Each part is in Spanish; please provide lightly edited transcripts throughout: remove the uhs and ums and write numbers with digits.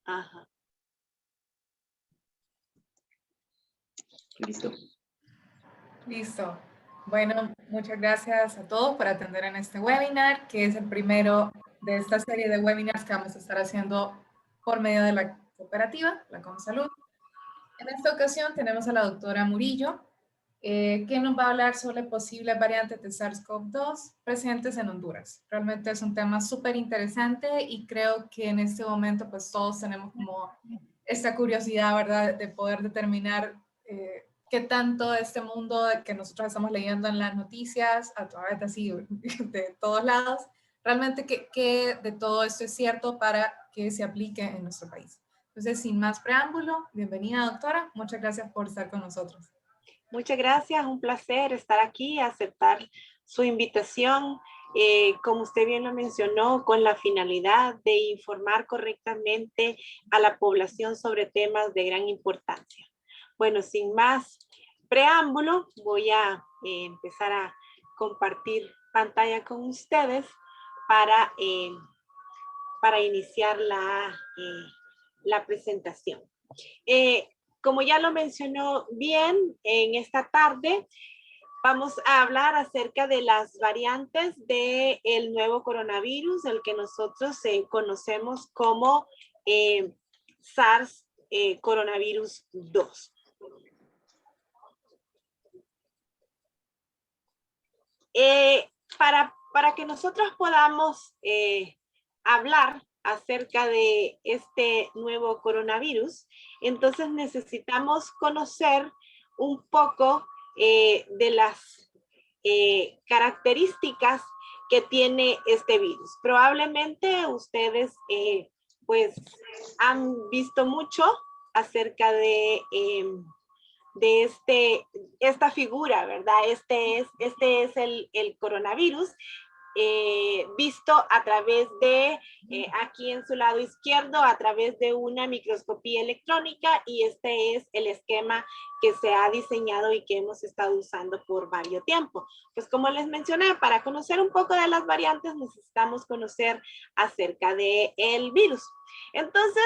Ajá. Listo. Listo. Bueno, muchas gracias a todos por atender en este webinar, que es el primero de esta serie de webinars que vamos a estar haciendo por medio de la cooperativa, la Consalud. En esta ocasión tenemos a la doctora Murillo, que nos va a hablar sobre posibles variantes de SARS-CoV-2 presentes en Honduras. Realmente es un tema súper interesante y creo que en este momento pues todos tenemos como esta curiosidad, ¿verdad?, de poder determinar qué tanto este mundo que nosotros estamos leyendo en las noticias, a través de así, de todos lados, realmente qué de todo esto es cierto para que se aplique en nuestro país. Entonces, sin más preámbulo, bienvenida, doctora. Muchas gracias por estar con nosotros. Muchas gracias, un placer estar aquí, aceptar su invitación. Como usted bien lo mencionó, con la finalidad de informar correctamente a la población sobre temas de gran importancia. Bueno, sin más preámbulo, voy a empezar a compartir pantalla con ustedes para iniciar la presentación. Como ya lo mencionó bien, en esta tarde vamos a hablar acerca de las variantes del nuevo coronavirus, el que nosotros conocemos como SARS coronavirus 2. Para que nosotros podamos hablar acerca de este nuevo coronavirus, entonces necesitamos conocer un poco de las características que tiene este virus. Probablemente ustedes pues han visto mucho acerca de esta figura, ¿verdad? Este es el coronavirus. Visto a través de, aquí en su lado izquierdo, a través de una microscopía electrónica, y este es el esquema que se ha diseñado y que hemos estado usando por varios tiempo. Pues como les mencioné, para conocer un poco de las variantes necesitamos conocer acerca del virus. Entonces,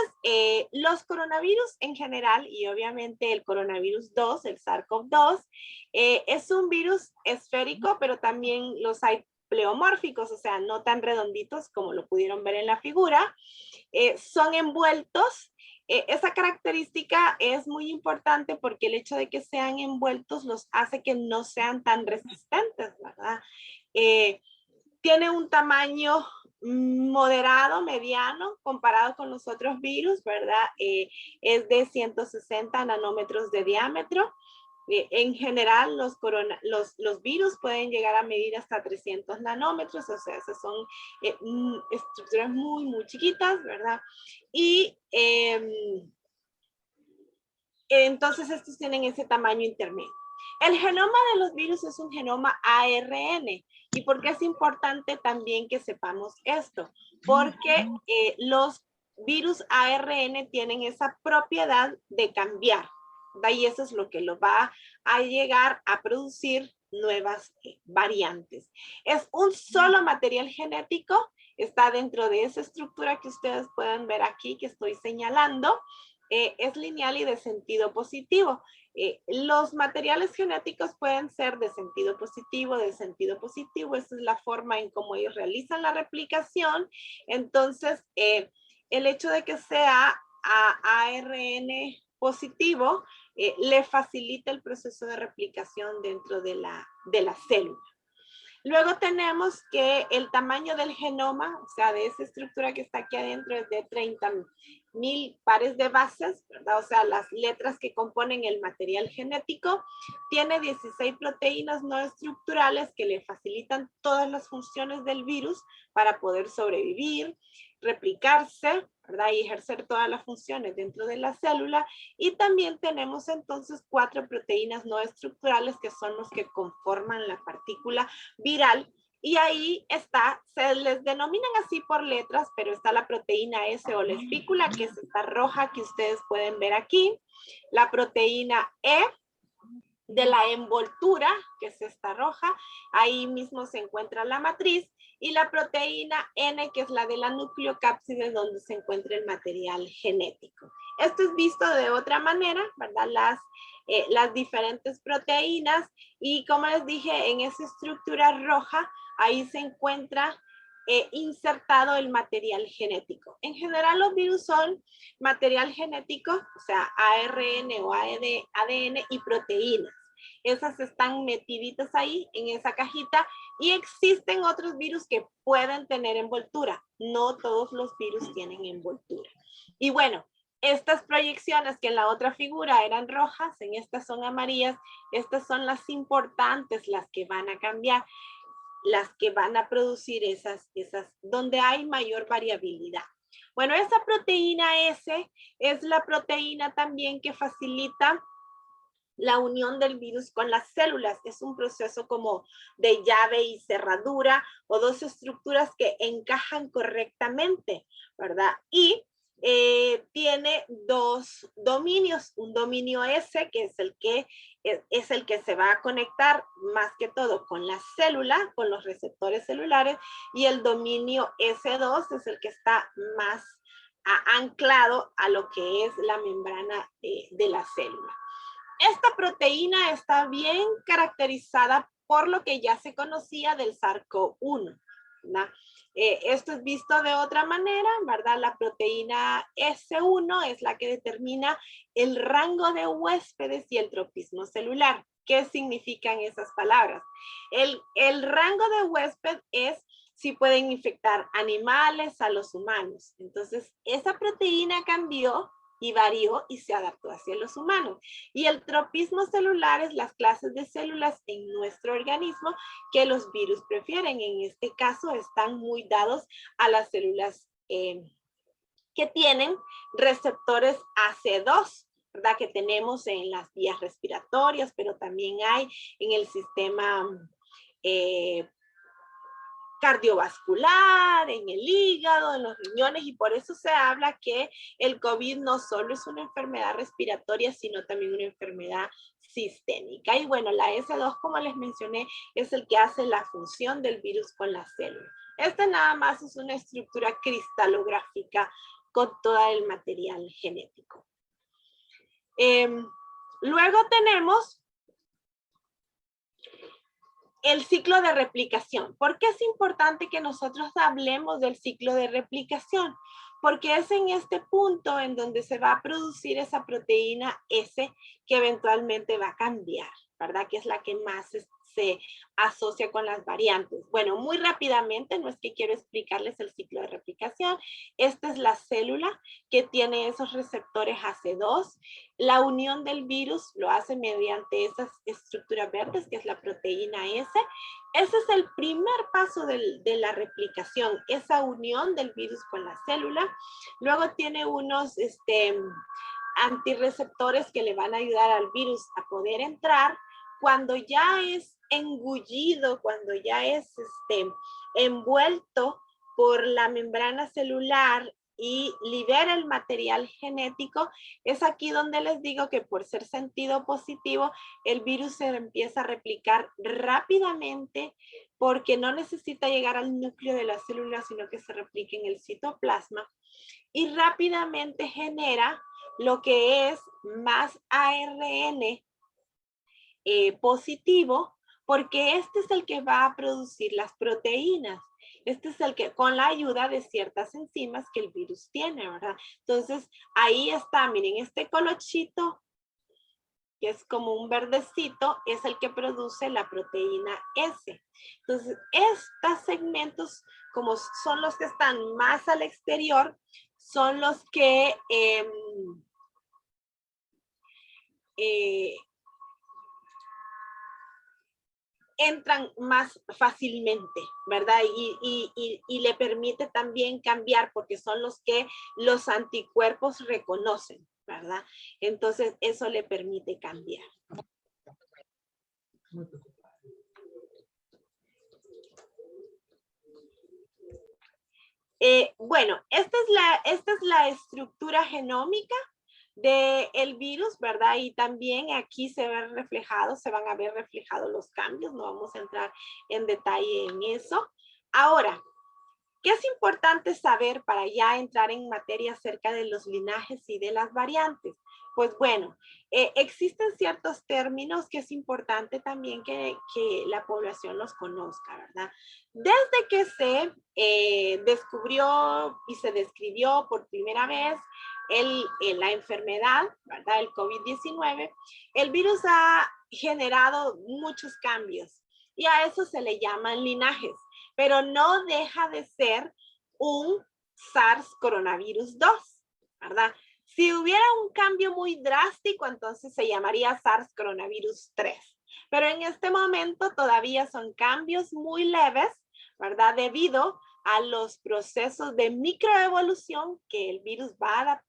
los coronavirus en general, y obviamente el coronavirus 2, el SARS-CoV-2, es un virus esférico, pero también los hay pleomórficos, o sea, no tan redonditos como lo pudieron ver en la figura. Son envueltos. Esa característica es muy importante porque el hecho de que sean envueltos los hace que no sean tan resistentes, ¿verdad? Tiene un tamaño moderado, mediano, comparado con los otros virus, ¿verdad? Es de 160 nanómetros de diámetro. En general, los virus pueden llegar a medir hasta 300 nanómetros, o sea, esas son estructuras muy, muy chiquitas, ¿verdad? Y entonces estos tienen ese tamaño intermedio. El genoma de los virus es un genoma ARN. ¿Y por qué es importante también que sepamos esto? Porque los virus ARN tienen esa propiedad de cambiar. Y eso es lo que lo va a llegar a producir nuevas variantes. Es un solo material genético, está dentro de esa estructura que ustedes pueden ver aquí que estoy señalando. Es lineal y de sentido positivo. Los materiales genéticos pueden ser de sentido positivo, esa es la forma en cómo ellos realizan la replicación. Entonces, el hecho de que sea ARN positivo le facilita el proceso de replicación dentro de la célula. Luego tenemos que el tamaño del genoma, o sea, de esa estructura que está aquí adentro, es de 30,000 pares de bases, ¿verdad? O sea, las letras que componen el material genético. Tiene 16 proteínas no estructurales que le facilitan todas las funciones del virus para poder sobrevivir, replicarse, ¿verdad? Y ejercer todas las funciones dentro de la célula. Y también tenemos entonces 4 proteínas no estructurales que son los que conforman la partícula viral. Y ahí está, se les denominan así por letras, pero está la proteína S o la espícula, que es esta roja que ustedes pueden ver aquí. La proteína E de la envoltura, que es esta roja, ahí mismo se encuentra la matriz, y la proteína N, que es la de la nucleocápside, donde se encuentra el material genético. Esto es visto de otra manera, ¿verdad? Las diferentes proteínas, y como les dije, en esa estructura roja, ahí se encuentra insertado el material genético. En general, los virus son material genético, o sea, ARN o ADN y proteínas. Esas están metiditas ahí en esa cajita, y existen otros virus que pueden tener envoltura. No todos los virus tienen envoltura. Y bueno, estas proyecciones que en la otra figura eran rojas, en estas son amarillas. Estas son las importantes, las que van a cambiar, las que van a producir esas donde hay mayor variabilidad. Bueno, esa proteína S es la proteína también que facilita la unión del virus con las células. Es un proceso como de llave y cerradura, o dos estructuras que encajan correctamente, ¿verdad? Y tiene dos dominios, un dominio S, que es el que se va a conectar más que todo con la célula, con los receptores celulares, y el dominio S2 es el que está más anclado a lo que es la membrana de la célula. Esta proteína está bien caracterizada por lo que ya se conocía del SARS-CoV-1, ¿verdad? Esto es visto de otra manera, ¿verdad? La proteína S1 es la que determina el rango de huéspedes y el tropismo celular. ¿Qué significan esas palabras? El rango de huésped es si pueden infectar animales a los humanos. Entonces, esa proteína cambió y varió y se adaptó hacia los humanos. Y el tropismo celular es las clases de células en nuestro organismo que los virus prefieren. En este caso están muy dados a las células que tienen receptores AC2, ¿verdad? Que tenemos en las vías respiratorias, pero también hay en el sistema cardiovascular, en el hígado, en los riñones, y por eso se habla que el COVID no solo es una enfermedad respiratoria, sino también una enfermedad sistémica. Y bueno, la S2, como les mencioné, es el que hace la función del virus con la célula. Esta nada más es una estructura cristalográfica con todo el material genético. Luego tenemos el ciclo de replicación. ¿Por qué es importante que nosotros hablemos del ciclo de replicación? Porque es en este punto en donde se va a producir esa proteína S que eventualmente va a cambiar, ¿verdad? Que es la que más se asocia con las variantes. Bueno, muy rápidamente, no es que quiero explicarles el ciclo de replicación. Esta es la célula que tiene esos receptores AC2. La unión del virus lo hace mediante esas estructuras verdes, que es la proteína S. Ese es el primer paso de la replicación, esa unión del virus con la célula. Luego tiene unos antirreceptores que le van a ayudar al virus a poder entrar. Cuando ya es engullido, cuando ya es envuelto por la membrana celular y libera el material genético, es aquí donde les digo que por ser sentido positivo, el virus se empieza a replicar rápidamente, porque no necesita llegar al núcleo de la célula, sino que se replica en el citoplasma, y rápidamente genera lo que es más ARN positivo, porque este es el que va a producir las proteínas. Este es el que, con la ayuda de ciertas enzimas que el virus tiene, ¿verdad? Entonces, ahí está, miren, este colochito, que es como un verdecito, es el que produce la proteína S. Entonces, estos segmentos, como son los que están más al exterior, son los que entran más fácilmente, ¿verdad? Y le permite también cambiar, porque son los que los anticuerpos reconocen, ¿verdad? Entonces, eso le permite cambiar. Bueno, esta es la estructura genómica del virus, ¿verdad? Y también aquí se van a ver reflejados los cambios, no vamos a entrar en detalle en eso, Ahora, ¿qué es importante saber para ya entrar en materia acerca de los linajes y de las variantes? Pues bueno, existen ciertos términos que es importante también que la población los conozca, ¿verdad? Desde que se descubrió y se describió por primera vez la enfermedad, ¿verdad? El COVID-19, el virus ha generado muchos cambios y a eso se le llaman linajes, pero no deja de ser un SARS coronavirus 2, ¿verdad? Si hubiera un cambio muy drástico, entonces se llamaría SARS coronavirus 3. Pero en este momento todavía son cambios muy leves, ¿verdad? Debido a los procesos de microevolución que el virus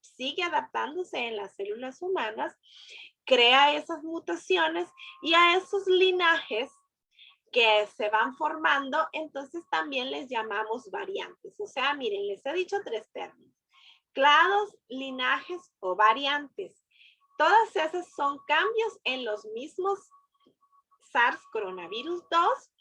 sigue adaptándose en las células humanas, crea esas mutaciones y a esos linajes que se van formando, entonces también les llamamos variantes. O sea, miren, les he dicho 3 términos: clados, linajes o variantes. Todas esas son cambios en los mismos SARS coronavirus 2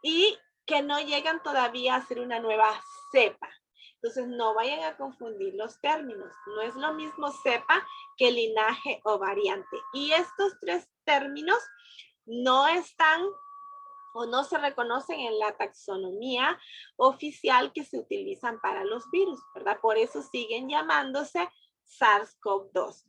y que no llegan todavía a ser una nueva cepa. Entonces, no vayan a confundir los términos. No es lo mismo cepa que linaje o variante. Y estos 3 términos no están o no se reconocen en la taxonomía oficial que se utilizan para los virus, ¿verdad? Por eso siguen llamándose SARS-CoV-2.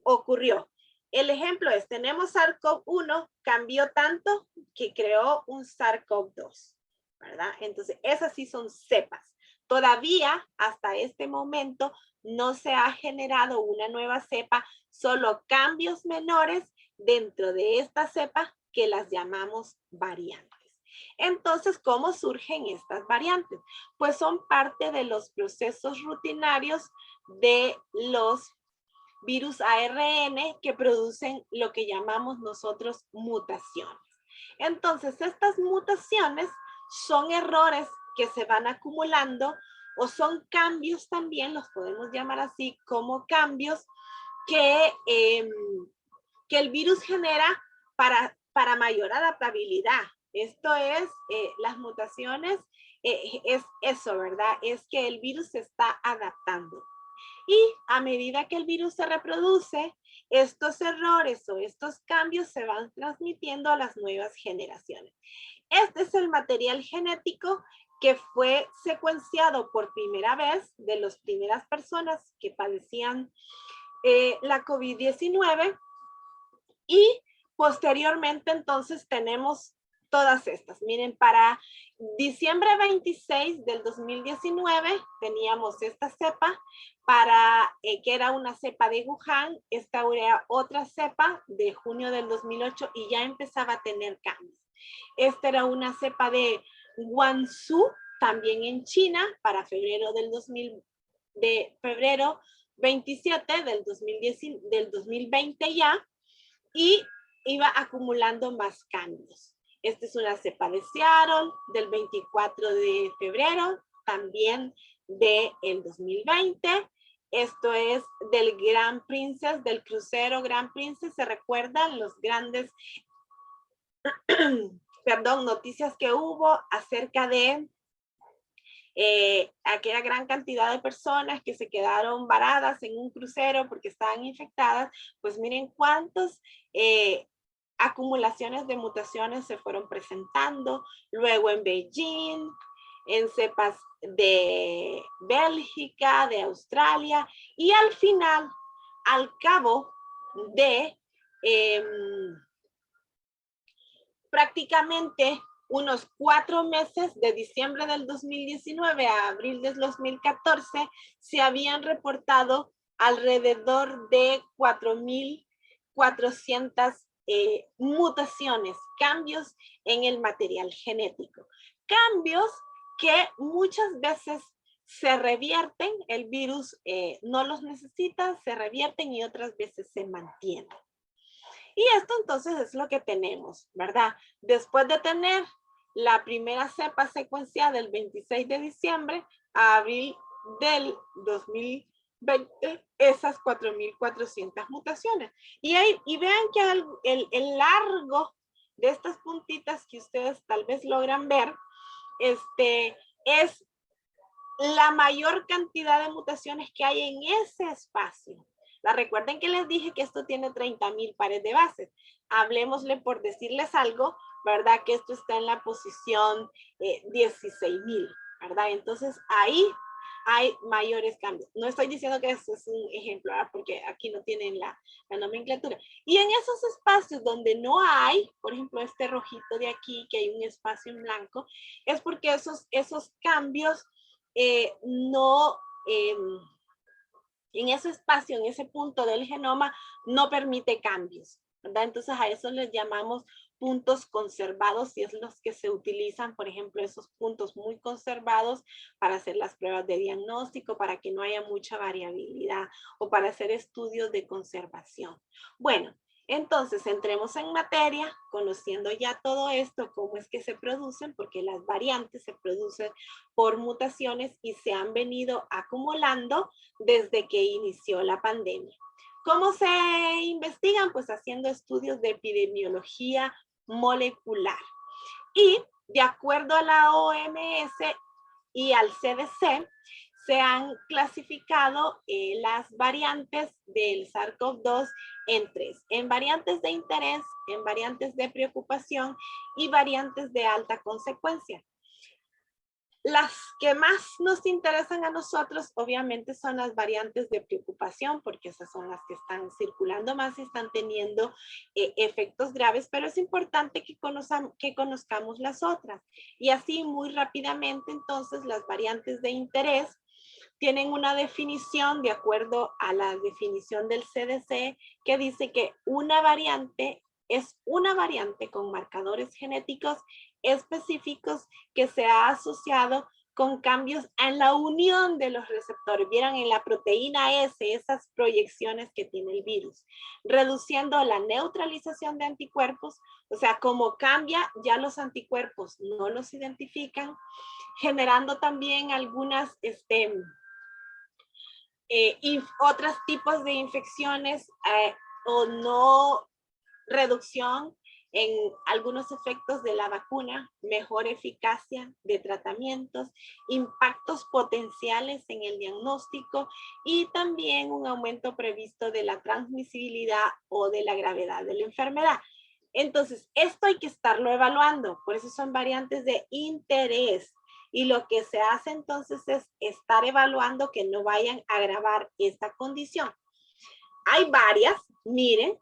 Ocurrió. El ejemplo es, tenemos SARS-CoV-1, cambió tanto que creó un SARS-CoV-2, ¿verdad? Entonces, esas sí son cepas. Todavía, hasta este momento, no se ha generado una nueva cepa, solo cambios menores dentro de esta cepa que las llamamos variantes. Entonces, ¿cómo surgen estas variantes? Pues son parte de los procesos rutinarios de los virus ARN que producen lo que llamamos nosotros mutaciones. Entonces, estas mutaciones son errores que se van acumulando o son cambios también, los podemos llamar así como cambios que el virus genera para mayor adaptabilidad. Esto es, las mutaciones, es eso, ¿verdad? Es que el virus se está adaptando. Y a medida que el virus se reproduce, estos errores o estos cambios se van transmitiendo a las nuevas generaciones. Este es el material genético que fue secuenciado por primera vez de las primeras personas que padecían la COVID-19 y posteriormente entonces tenemos todas estas. Miren, para diciembre 26 del 2019 teníamos esta cepa, que era una cepa de Wuhan, esta era otra cepa de junio del 2008 y ya empezaba a tener cambios. Esta era una cepa de Guangzhou, también en China, para febrero 27 del 2020 ya, y iba acumulando más cambios. Esta es una cepa de Seattle del 24 de febrero, también del 2020. Esto es del Grand Princess, del crucero Grand Princess. ¿Se recuerdan los grandes, noticias que hubo acerca de aquella gran cantidad de personas que se quedaron varadas en un crucero porque estaban infectadas? Pues miren cuántos acumulaciones de mutaciones se fueron presentando. Luego en Beijing, en cepas de Bélgica, de Australia, y al final, al cabo de prácticamente unos 4 meses, de diciembre del 2019 a abril del 2014, se habían reportado alrededor de 4.400 mutaciones, cambios en el material genético. Cambios que muchas veces se revierten, el virus no los necesita, se revierten y otras veces se mantienen. Y esto entonces es lo que tenemos, ¿verdad? Después de tener la primera cepa secuenciada el 26 de diciembre a abril del 2020, esas 4.400 mutaciones. Y vean que el largo de estas puntitas que ustedes tal vez logran ver es la mayor cantidad de mutaciones que hay en ese espacio. Recuerden que les dije que esto tiene 30,000 pares de bases. Hablemosle por decirles algo, ¿verdad? Que esto está en la posición 16,000, ¿verdad? Entonces ahí hay mayores cambios. No estoy diciendo que esto es un ejemplo, ¿verdad? Porque aquí no tienen la nomenclatura. Y en esos espacios donde no hay, por ejemplo, este rojito de aquí, que hay un espacio en blanco, es porque esos cambios no, en ese espacio, en ese punto del genoma, no permite cambios, ¿verdad? Entonces a eso les llamamos puntos conservados y es los que se utilizan, por ejemplo, esos puntos muy conservados para hacer las pruebas de diagnóstico, para que no haya mucha variabilidad o para hacer estudios de conservación. Bueno, entonces entremos en materia, conociendo ya todo esto, cómo es que se producen, porque las variantes se producen por mutaciones y se han venido acumulando desde que inició la pandemia. ¿Cómo se investigan? Pues haciendo estudios de epidemiología molecular. Y de acuerdo a la OMS y al CDC, se han clasificado las variantes del SARS-CoV-2 en 3, en variantes de interés, en variantes de preocupación y variantes de alta consecuencia. Las que más nos interesan a nosotros, obviamente, son las variantes de preocupación, porque esas son las que están circulando más y están teniendo efectos graves, pero es importante que conozcamos las otras. Y así, muy rápidamente, entonces, las variantes de interés tienen una definición de acuerdo a la definición del CDC, que dice que una variante es una variante con marcadores genéticos específicos que se ha asociado con cambios en la unión de los receptores. Vieron en la proteína S esas proyecciones que tiene el virus, reduciendo la neutralización de anticuerpos, o sea, como cambia, ya los anticuerpos no los identifican, generando también algunas y otros tipos de infecciones o no reducción en algunos efectos de la vacuna, mejor eficacia de tratamientos, impactos potenciales en el diagnóstico y también un aumento previsto de la transmisibilidad o de la gravedad de la enfermedad. Entonces, esto hay que estarlo evaluando, por eso son variantes de interés. Y lo que se hace entonces es estar evaluando que no vayan a agravar esta condición. Hay varias, miren,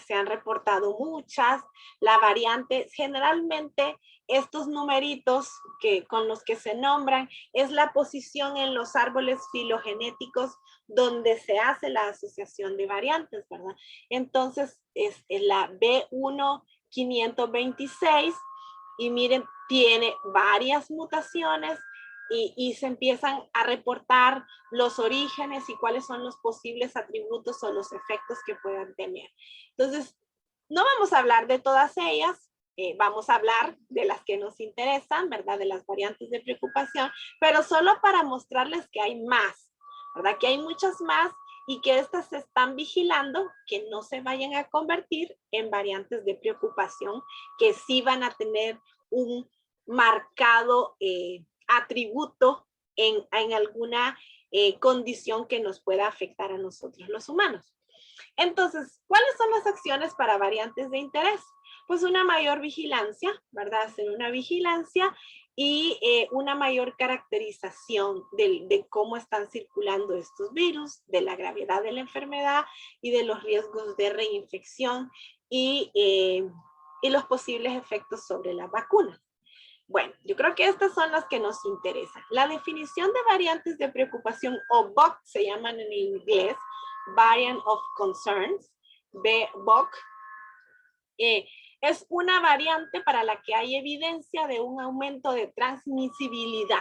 se han reportado muchas. La variante, generalmente estos numeritos con los que se nombran es la posición en los árboles filogenéticos donde se hace la asociación de variantes, ¿verdad? Entonces es la B1-526 y miren, tiene varias mutaciones y se empiezan a reportar los orígenes y cuáles son los posibles atributos o los efectos que puedan tener. Entonces, no vamos a hablar de todas ellas, vamos a hablar de las que nos interesan, ¿verdad? De las variantes de preocupación, pero solo para mostrarles que hay más, ¿verdad? Que hay muchas más y que estas se están vigilando que no se vayan a convertir en variantes de preocupación, que sí van a tener un marcado atributo en alguna condición que nos pueda afectar a nosotros los humanos. Entonces, ¿cuáles son las acciones para variantes de interés? Pues una mayor vigilancia, ¿verdad? Hacer una vigilancia y una mayor caracterización de cómo están circulando estos virus, de la gravedad de la enfermedad y de los riesgos de reinfección y los posibles efectos sobre las vacunas. Bueno, yo creo que estas son las que nos interesan. La definición de variantes de preocupación, o VOC, se llaman en inglés, Variant of Concerns, VOC, es una variante para la que hay evidencia de un aumento de transmisibilidad,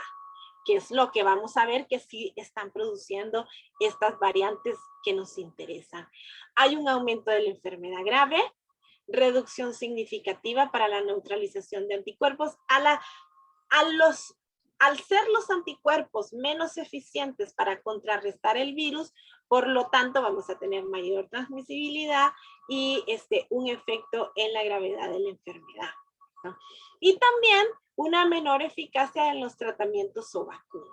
que es lo que vamos a ver que sí están produciendo estas variantes que nos interesan. Hay un aumento de la enfermedad grave, reducción significativa para la neutralización de anticuerpos. Al ser los anticuerpos menos eficientes para contrarrestar el virus, por lo tanto vamos a tener mayor transmisibilidad y un efecto en la gravedad de la enfermedad. ¿no? Y también una menor eficacia en los tratamientos o vacunas.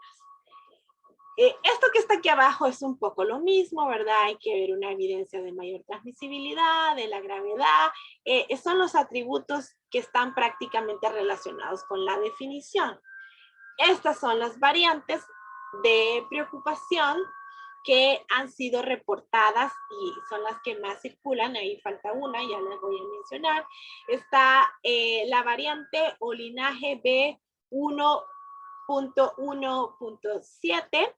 Esto que está aquí abajo es un poco lo mismo, ¿verdad? Hay que ver una evidencia de mayor transmisibilidad, de la gravedad. Son los atributos que están prácticamente relacionados con la definición. Estas son las variantes de preocupación que han sido reportadas y son las que más circulan. Ahí falta una, ya les voy a mencionar. Está la variante o linaje B1.1.7,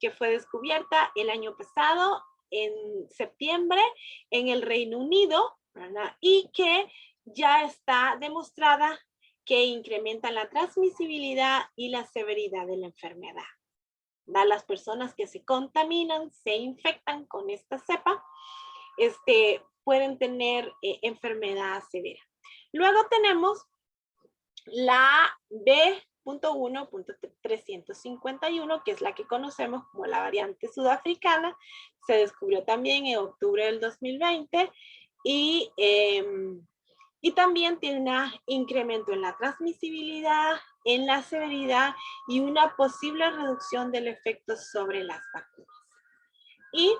que fue descubierta el año pasado, en septiembre, en el Reino Unido, ¿verdad? Y que ya está demostrada que incrementa la transmisibilidad y la severidad de la enfermedad. Las personas que se contaminan, se infectan con esta cepa, pueden tener enfermedad severa. Luego tenemos la B.1.351, que es la que conocemos como la variante sudafricana. Se descubrió también en octubre del 2020 y también tiene un incremento en la transmisibilidad, en la severidad y una posible reducción del efecto sobre las vacunas. Y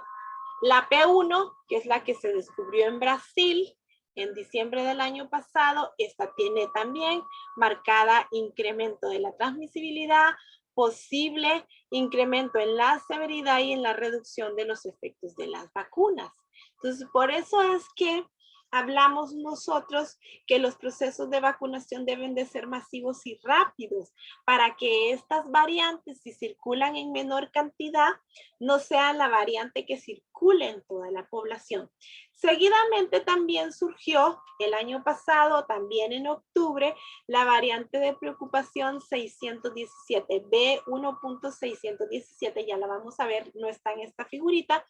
la P1, que es la que se descubrió en Brasil en diciembre del año pasado, esta tiene también marcada incremento de la transmisibilidad, posible incremento en la severidad y en la reducción de los efectos de las vacunas. Entonces, por eso es que hablamos nosotros que los procesos de vacunación deben de ser masivos y rápidos para que estas variantes, si circulan en menor cantidad, no sean la variante que circule en toda la población. Seguidamente también surgió el año pasado, también en octubre, la variante de preocupación 617, B1.617, ya la vamos a ver, no está en esta figurita,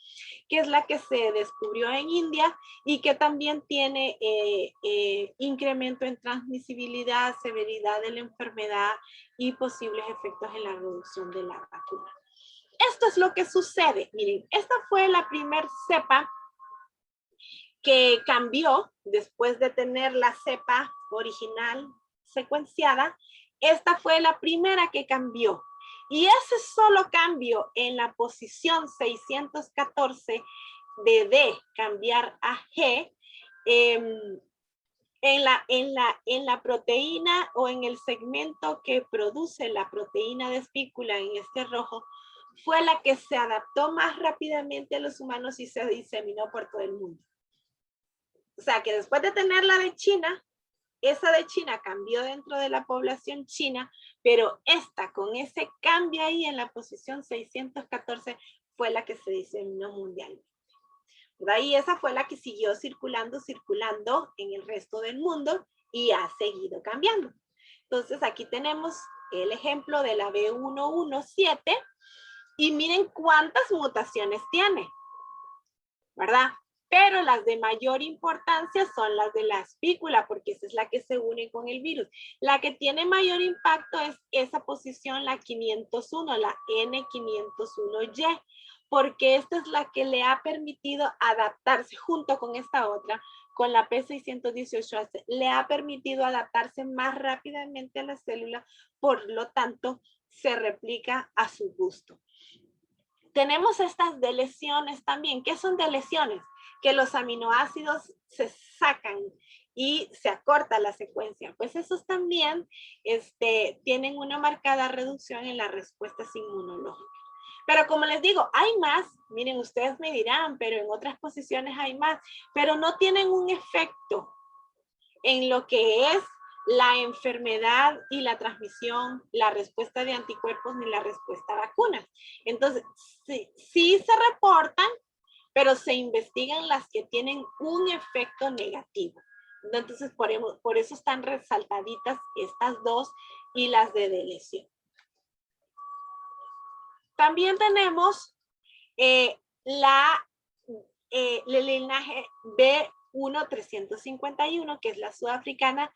que es la que se descubrió en India y que también tiene incremento en transmisibilidad, severidad de la enfermedad y posibles efectos en la reducción de la vacuna. Esto es lo que sucede. Miren, esta fue la primer cepa que cambió después de tener la cepa original secuenciada. Esta fue la primera que cambió. Y ese solo cambio en la posición 614 de D, cambiar a G, en la proteína o en el segmento que produce la proteína de espícula en este rojo, fue la que se adaptó más rápidamente a los humanos y se diseminó por todo el mundo. O sea, que después de tener la de China, esa de China cambió dentro de la población china, pero esta, con ese cambio ahí en la posición 614, fue la que se diseminó mundialmente. Y esa fue la que siguió circulando en el resto del mundo y ha seguido cambiando. Entonces, aquí tenemos el ejemplo de la B117 y miren cuántas mutaciones tiene, ¿verdad? Pero las de mayor importancia son las de la espícula, porque esa es la que se une con el virus. La que tiene mayor impacto es esa posición, la 501, la N501Y, porque esta es la que le ha permitido adaptarse junto con esta otra, con la P618, le ha permitido adaptarse más rápidamente a la célula, por lo tanto, se replica a su gusto. Tenemos estas deleciones también. ¿Qué son deleciones? Que los aminoácidos se sacan y se acorta la secuencia. Pues esos también tienen una marcada reducción en las respuestas inmunológicas. Pero como les digo, hay más. Miren, ustedes me dirán, pero en otras posiciones hay más. Pero no tienen un efecto en lo que es la enfermedad y la transmisión, la respuesta de anticuerpos ni la respuesta a vacunas. Entonces, sí se reportan, pero se investigan las que tienen un efecto negativo. Entonces, por eso están resaltaditas estas dos y las de deleción. También tenemos el linaje B1.351, que es la sudafricana.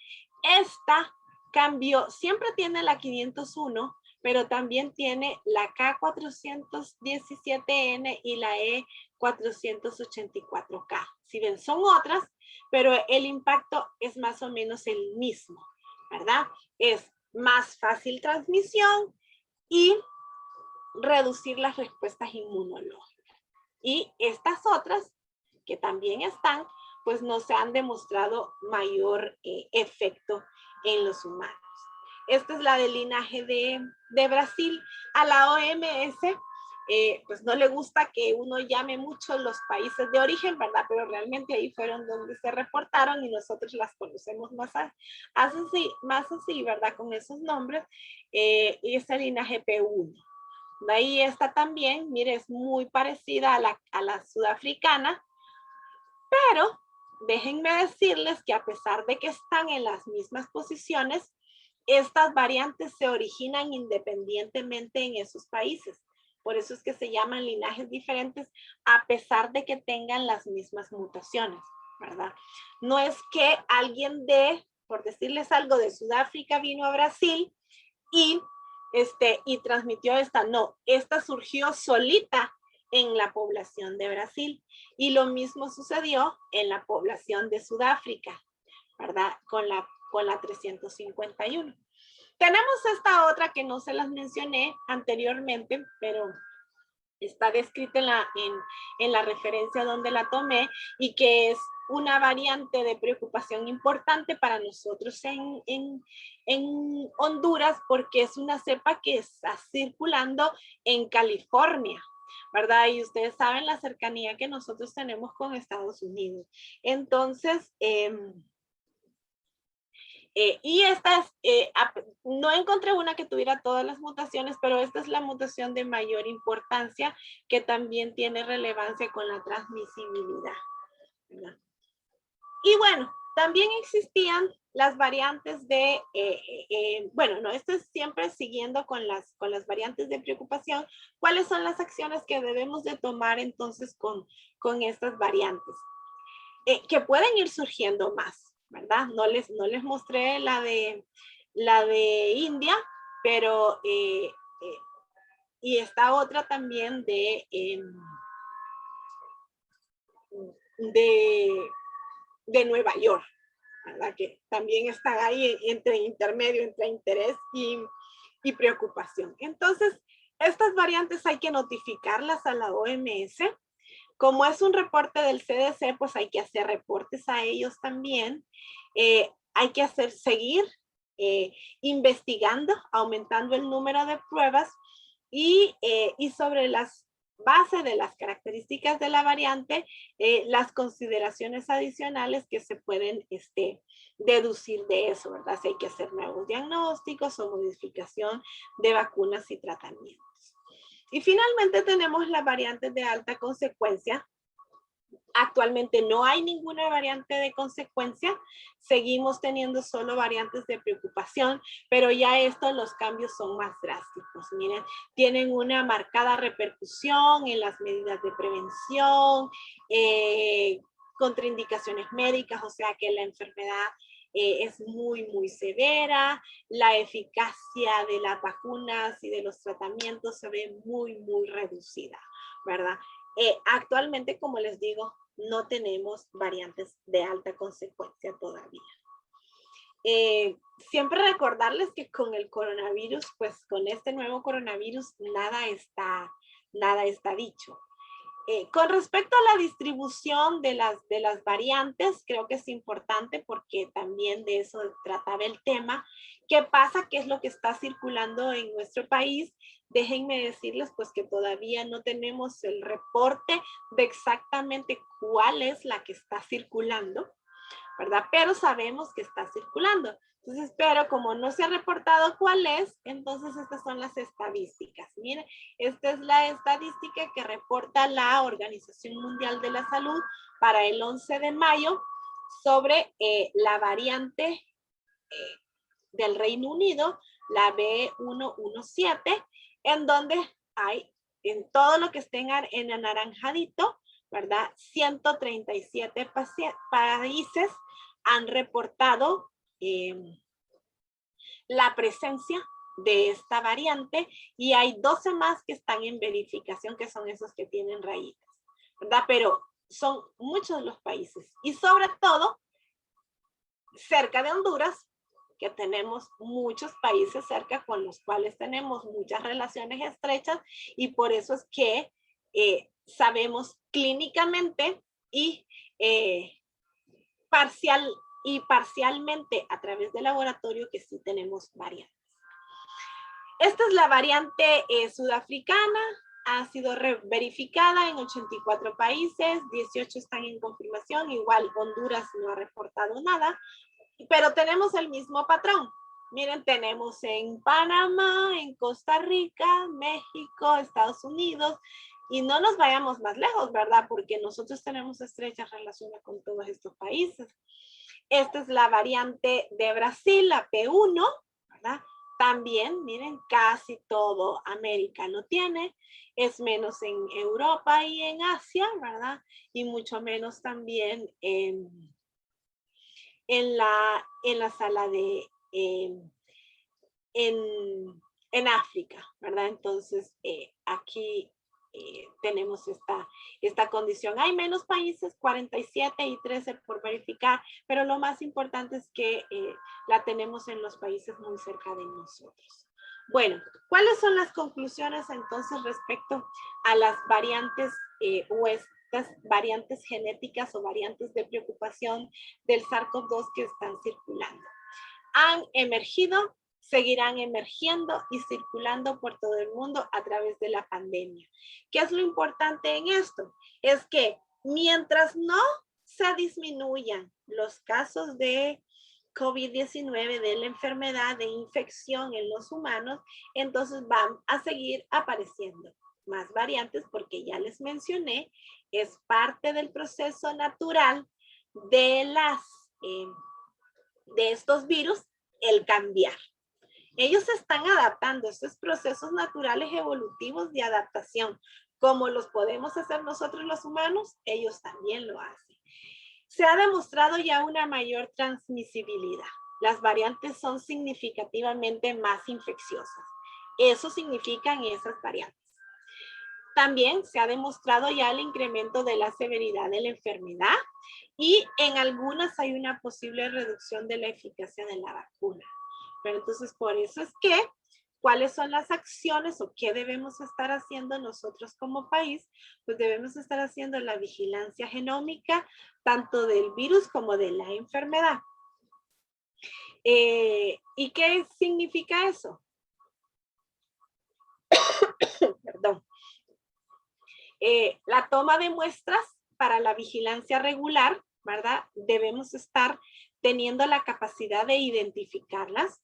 Esta cambió, siempre tiene la 501, pero también tiene la K417N y la E484K. Si ven, son otras, pero el impacto es más o menos el mismo. ¿verdad? Es más fácil transmisión y reducir las respuestas inmunológicas. Y estas otras, que también están, pues no se han demostrado mayor efecto en los humanos. Esta es la del linaje de Brasil. A la OMS, pues no le gusta que uno llame mucho los países de origen, ¿verdad? Pero realmente ahí fueron donde se reportaron y nosotros las conocemos más así, ¿verdad? Con esos nombres. Y es el linaje P1. De ahí está también, mire, es muy parecida a la sudafricana, pero déjenme decirles que a pesar de que están en las mismas posiciones, estas variantes se originan independientemente en esos países. Por eso es que se llaman linajes diferentes a pesar de que tengan las mismas mutaciones, ¿verdad? No es que alguien por decirles algo, de Sudáfrica vino a Brasil y transmitió esta. No, esta surgió solita en la población de Brasil y lo mismo sucedió en la población de Sudáfrica, ¿verdad? Con la 351. Tenemos esta otra que no se las mencioné anteriormente, pero está descrita en la referencia donde la tomé y que es una variante de preocupación importante para nosotros en Honduras porque es una cepa que está circulando en California, ¿verdad? Y ustedes saben la cercanía que nosotros tenemos con Estados Unidos. Entonces, y esta es, no encontré una que tuviera todas las mutaciones, pero esta es la mutación de mayor importancia que también tiene relevancia con la transmisibilidad, ¿verdad? Y bueno, también existían las variantes de, bueno, no, esto es siempre siguiendo con las variantes de preocupación. ¿Cuáles son las acciones que debemos de tomar entonces con estas variantes? Que pueden ir surgiendo más, ¿verdad? No les mostré la de India, pero y esta otra también de Nueva York, ¿verdad? Que también están ahí entre intermedio, entre interés y preocupación. Entonces, estas variantes hay que notificarlas a la OMS. Como es un reporte del CDC, pues hay que hacer reportes a ellos también. Hay que seguir investigando, aumentando el número de pruebas y sobre las bases de las características de la variante, las consideraciones adicionales que se pueden deducir de eso, ¿verdad? Si hay que hacer nuevos diagnósticos o modificación de vacunas y tratamientos. Y finalmente tenemos las variantes de alta consecuencia. Actualmente no hay ninguna variante de consecuencia, seguimos teniendo solo variantes de preocupación, pero ya los cambios son más drásticos. Miren, tienen una marcada repercusión en las medidas de prevención, contraindicaciones médicas, o sea que la enfermedad es muy, muy severa, la eficacia de las vacunas y de los tratamientos se ve muy, muy reducida, ¿verdad? Actualmente, como les digo, no tenemos variantes de alta consecuencia todavía. Siempre recordarles que con el coronavirus, pues con este nuevo coronavirus, nada está dicho. Con respecto a la distribución de las variantes, creo que es importante porque también de eso trataba el tema. ¿Qué pasa? ¿Qué es lo que está circulando en nuestro país? Déjenme decirles pues que todavía no tenemos el reporte de exactamente cuál es la que está circulando, ¿verdad? Pero sabemos que está circulando. Entonces, pero como no se ha reportado cuál es, entonces estas son las estadísticas. Miren, esta es la estadística que reporta la Organización Mundial de la Salud para el 11 de mayo sobre la variante del Reino Unido, la B117, en donde hay, en todo lo que estén en anaranjadito, ¿verdad? 137 países han reportado la presencia de esta variante y hay 12 más que están en verificación, que son esos que tienen rayitas, ¿verdad? Pero son muchos los países y sobre todo cerca de Honduras que tenemos muchos países cerca con los cuales tenemos muchas relaciones estrechas y por eso es que sabemos clínicamente y parcialmente a través del laboratorio que sí tenemos variantes. Esta es la variante sudafricana, ha sido verificada en 84 países, 18 están en confirmación, igual Honduras no ha reportado nada, pero tenemos el mismo patrón. Miren, tenemos en Panamá, en Costa Rica, México, Estados Unidos, y no nos vayamos más lejos, ¿verdad? Porque nosotros tenemos estrechas relaciones con todos estos países. Esta es la variante de Brasil, la P1, ¿verdad? También, miren, casi todo América lo tiene, es menos en Europa y en Asia, ¿verdad? Y mucho menos también en la sala de, en África, ¿verdad? Entonces, aquí tenemos esta condición. Hay menos países, 47 y 13 por verificar, pero lo más importante es que la tenemos en los países muy cerca de nosotros. Bueno, ¿cuáles son las conclusiones entonces respecto a las variantes o estas variantes genéticas o variantes de preocupación del SARS-CoV-2 que están circulando? Han emergido, seguirán emergiendo y circulando por todo el mundo a través de la pandemia. ¿Qué es lo importante en esto? Es que mientras no se disminuyan los casos de COVID-19, de la enfermedad de infección en los humanos, entonces van a seguir apareciendo más variantes porque ya les mencioné, es parte del proceso natural de de estos virus, el cambiar. Ellos se están adaptando, estos procesos naturales evolutivos de adaptación, como los podemos hacer nosotros los humanos, ellos también lo hacen. Se ha demostrado ya una mayor transmisibilidad. Las variantes son significativamente más infecciosas. Eso significan esas variantes. También se ha demostrado ya el incremento de la severidad de la enfermedad y en algunas hay una posible reducción de la eficacia de la vacuna. Pero entonces por eso es que, ¿cuáles son las acciones o qué debemos estar haciendo nosotros como país? Pues debemos estar haciendo la vigilancia genómica tanto del virus como de la enfermedad. ¿Y qué significa eso? Perdón. La toma de muestras para la vigilancia regular, ¿verdad? Debemos estar teniendo la capacidad de identificarlas.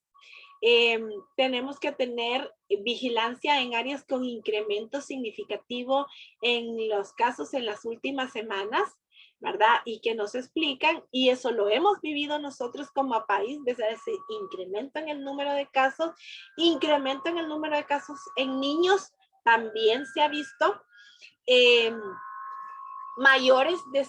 Tenemos que tener vigilancia en áreas con incremento significativo en los casos en las últimas semanas, ¿verdad? Y que nos explican, y eso lo hemos vivido nosotros como país, desde ese incremento en el número de casos, incremento en el número de casos en niños, también se ha visto. Menores de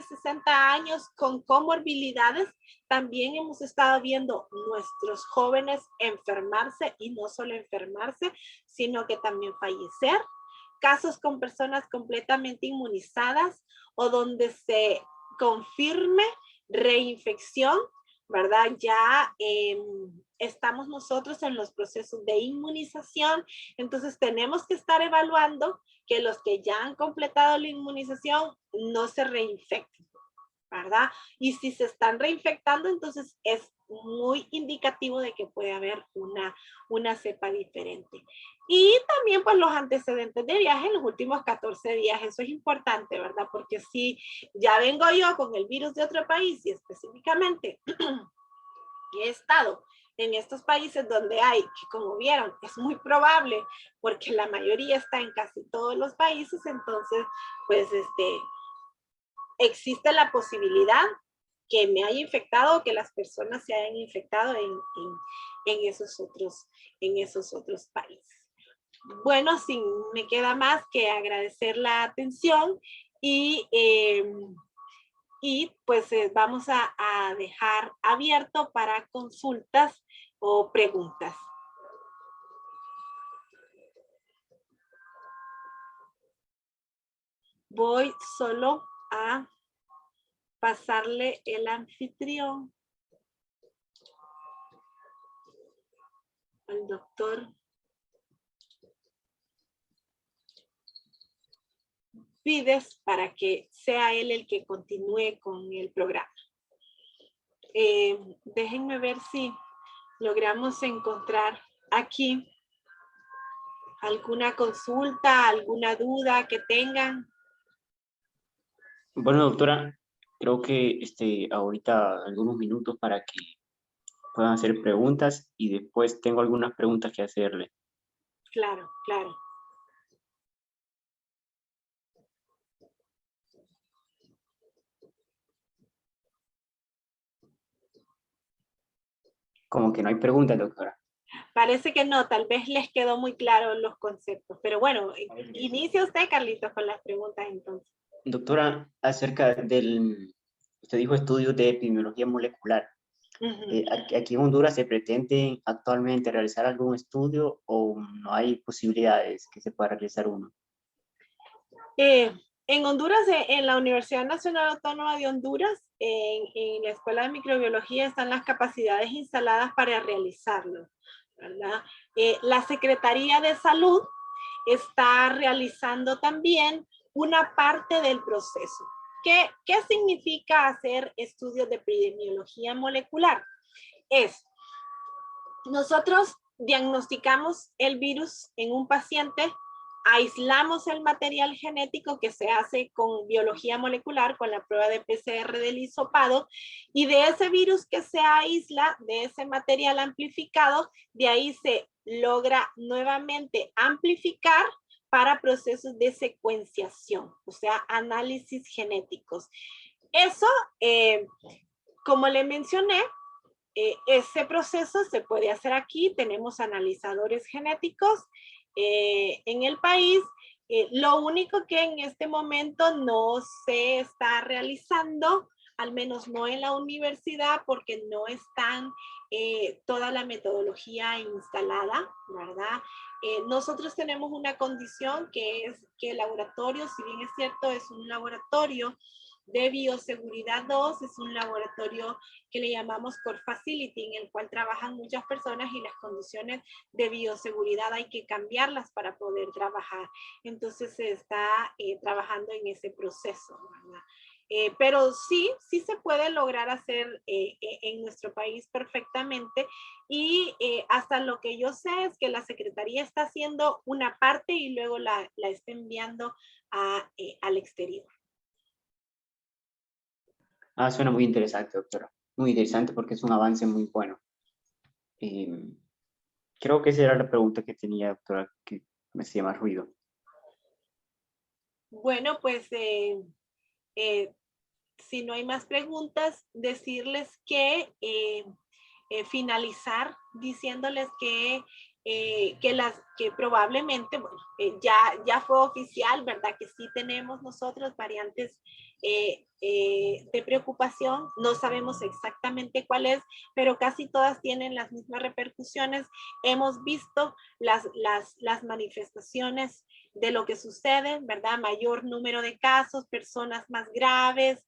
60 años con comorbilidades, también hemos estado viendo nuestros jóvenes enfermarse y no solo enfermarse, sino que también fallecer. Casos con personas completamente inmunizadas o donde se confirme reinfección, ¿verdad? Ya estamos nosotros en los procesos de inmunización, entonces tenemos que estar evaluando que los que ya han completado la inmunización no se reinfecten, ¿verdad? Y si se están reinfectando, entonces es muy indicativo de que puede haber una cepa diferente. Y también pues los antecedentes de viaje en los últimos 14 días, eso es importante, ¿verdad? Porque si ya vengo yo con el virus de otro país y específicamente he estado en estos países donde hay, que como vieron, es muy probable, porque la mayoría está en casi todos los países, entonces, pues, existe la posibilidad que me haya infectado o que las personas se hayan infectado en esos otros países. Bueno, sin me queda más que agradecer la atención y pues vamos a dejar abierto para consultas o preguntas. Voy solo a pasarle el anfitrión. al doctor Fides para que sea él el que continúe con el programa. Déjenme ver si logramos encontrar aquí alguna consulta, alguna duda que tengan. Bueno, doctora, creo que ahorita algunos minutos para que puedan hacer preguntas y después tengo algunas preguntas que hacerle. Claro, claro. Como que no hay preguntas, doctora. Parece que no, tal vez les quedó muy claro los conceptos, pero bueno, inicia usted, Carlitos, con las preguntas entonces. Doctora, acerca usted dijo estudios de epidemiología molecular. ¿Aquí en Honduras se pretende actualmente realizar algún estudio o no hay posibilidades que se pueda realizar uno? En Honduras, en la Universidad Nacional Autónoma de Honduras, en la Escuela de Microbiología están las capacidades instaladas para realizarlo, ¿verdad? La Secretaría de Salud está realizando también una parte del proceso. ¿Qué significa hacer estudios de epidemiología molecular? Nosotros diagnosticamos el virus en un paciente, aislamos el material genético que se hace con biología molecular, con la prueba de PCR del hisopado, y de ese virus que se aísla, de ese material amplificado, de ahí se logra nuevamente amplificar para procesos de secuenciación, o sea, análisis genéticos. Eso, como le mencioné, ese proceso se puede hacer aquí. Tenemos analizadores genéticos en el país. Lo único que en este momento no se está realizando, al menos no en la universidad, porque no están toda la metodología instalada, ¿verdad? Nosotros tenemos una condición que es que el laboratorio, si bien es cierto, es un laboratorio de bioseguridad 2, es un laboratorio que le llamamos Core Facility, en el cual trabajan muchas personas y las condiciones de bioseguridad hay que cambiarlas para poder trabajar. Entonces se está trabajando en ese proceso, ¿verdad? Pero sí se puede lograr hacer en nuestro país perfectamente y hasta lo que yo sé es que la Secretaría está haciendo una parte y luego la está enviando al exterior. Suena muy interesante, doctora. Muy interesante porque es un avance muy bueno. Creo que esa era la pregunta que tenía, doctora, que me hacía más ruido. Bueno, pues si no hay más preguntas, decirles que finalizar diciéndoles que probablemente, bueno, ya fue oficial, ¿verdad? Que sí tenemos nosotros variantes de preocupación, no sabemos exactamente cuál es, pero casi todas tienen las mismas repercusiones. Hemos visto las manifestaciones de lo que sucede, ¿verdad? Mayor número de casos, personas más graves,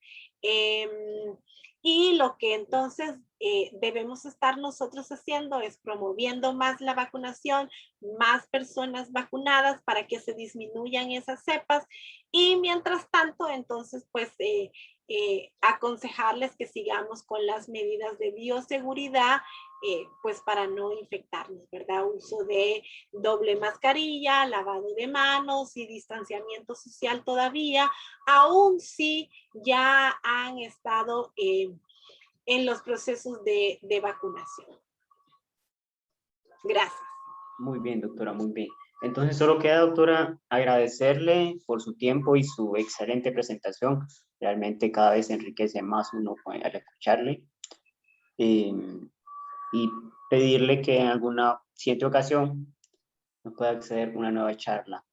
y lo que entonces debemos estar nosotros haciendo es promoviendo más la vacunación, más personas vacunadas para que se disminuyan esas cepas y mientras tanto entonces pues aconsejarles que sigamos con las medidas de bioseguridad pues para no infectarnos, ¿verdad? Uso de doble mascarilla, lavado de manos y distanciamiento social todavía, aún si ya han estado en los procesos de vacunación. Gracias. Muy bien, doctora, muy bien. Entonces solo queda, doctora, agradecerle por su tiempo y su excelente presentación. Realmente cada vez enriquece más uno al escucharle. Y pedirle que en alguna siguiente ocasión nos pueda acceder a una nueva charla.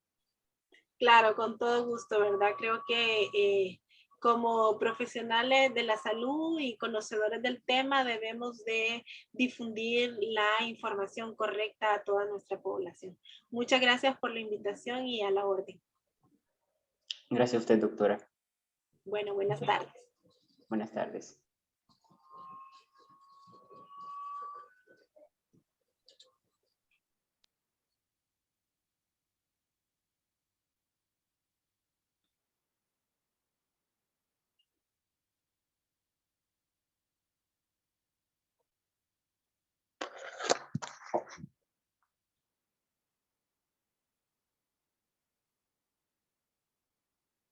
Claro, con todo gusto, ¿verdad? Creo que como profesionales de la salud y conocedores del tema debemos de difundir la información correcta a toda nuestra población. Muchas gracias por la invitación y a la orden. Gracias a usted, doctora. Bueno, buenas tardes. Buenas tardes.